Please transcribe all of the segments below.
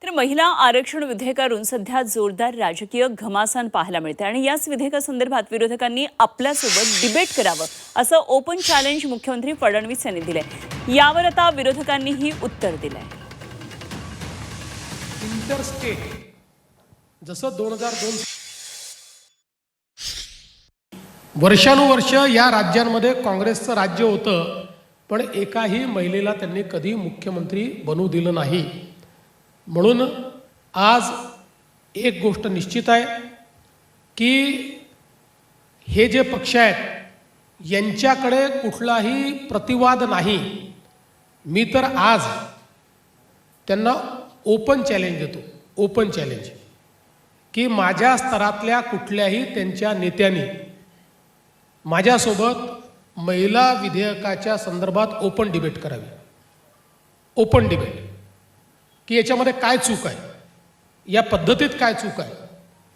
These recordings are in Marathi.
तर महिला आरक्षण विधेयकावरून सध्या जोरदार राजकीय घमासान पाहायला मिळते आणि याच विधेयकासंदर्भात विरोधकांनी आपल्यासोबत डिबेट करावं असं ओपन चॅलेंज मुख्यमंत्री फडणवीस यांनी दिलंय। यावर आता विरोधकांनीही उत्तर दिलंय। इंटरस्टेट जसं 2002 वर्षानुवर्ष या राज्यांमध्ये काँग्रेसचं राज्य होतं, पण एकाही महिलेला त्यांनी कधी मुख्यमंत्री बनवू दिलं नाही। म्हणून आज एक गोष्ट निश्चित आहे की हे जे पक्ष आहेत यांच्याकडे कुठलाही प्रतिवाद नाही। मी तर आज त्यांना ओपन चॅलेंज देतो, ओपन चॅलेंज की माझ्या स्तरातल्या कुठल्याही त्यांच्या नेत्यांनी माझ्यासोबत महिला विधेयकाच्या संदर्भात ओपन डिबेट करावी। ओपन डिबेट की याच्यामध्ये काय चूक आहे, या पद्धतीत काय चूक आहे,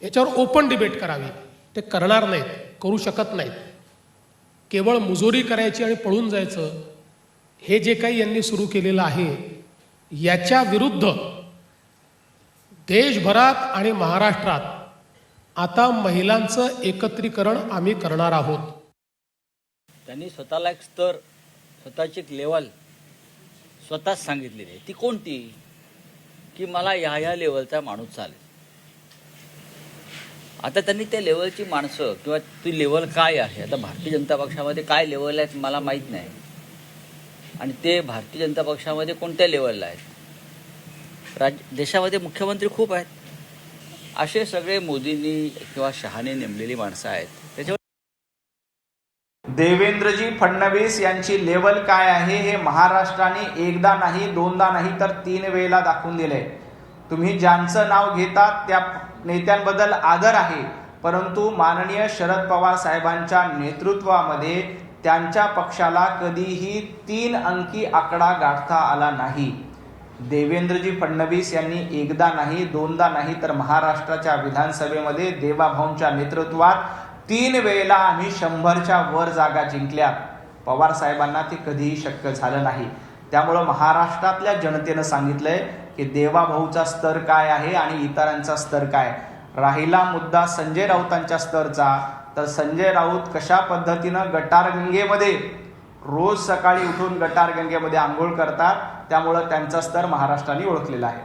याच्यावर ओपन डिबेट करावी। ते करणार नाहीत, करू शकत नाहीत। केवळ मुजोरी करायची आणि पळून जायचं हे जे काही यांनी सुरू केलेलं आहे, याच्या विरुद्ध देशभरात आणि महाराष्ट्रात आता महिलांचं एकत्रीकरण आम्ही करणार आहोत। त्यांनी स्वतःला एक स्तर, स्वतःची एक लेवल स्वतःच सांगितलेली आहे। ती कोणती की मला ह्या लेवलचा माणूस चालेल। आता त्यांनी त्या लेवलची माणसं किंवा ती लेवल काय आहे, आता भारतीय जनता पक्षामध्ये काय लेवल आहेत मला माहीत नाही, आणि ते भारतीय जनता पक्षामध्ये कोणत्या लेवलला आहेत। देशामध्ये मुख्यमंत्री खूप आहेत, असे सगळे मोदींनी किंवा शहाने नेमलेली माणसं आहेत। त्याच्यावर देवेंद्रजी फडणवीस यांची लेवल काय आहे हे महाराष्ट्राने एकदा नाही, दोनदा नाही तर 3 वेळेला दाखवून दिले। तुम्ही ज्यांचं नाव घेतात त्या नेत्यांबद्दल आदर आहे, परंतु माननीय शरद पवार साहेबांच्या नेतृत्वामध्ये त्यांच्या पक्षाला कधीही 3 अंकी आकडा गाठता आला नाही। देवेंद्रजी फडणवीस यांनी एकदा नाही, दोनदा नाही तर महाराष्ट्राच्या विधानसभेमध्ये देवाभाऊंच्या नेतृत्वात 3 वेळेला आम्ही 100च्या वर जागा जिंकल्यात। पवार साहेबांना ते कधीही शक्य झालं नाही। त्यामुळं महाराष्ट्रातल्या जनतेनं सांगितलंय की देवाभाऊचा स्तर काय आहे आणि इतरांचा स्तर काय। राहिला मुद्दा संजय राऊतांच्या स्तरचा, तर संजय राऊत कशा पद्धतीनं गटारगंगेमध्ये रोज सकाळी उठून गटारगंगेमध्ये आंघोळ करतात, त्यामुळं त्यांचा स्तर महाराष्ट्राने ओळखलेला आहे।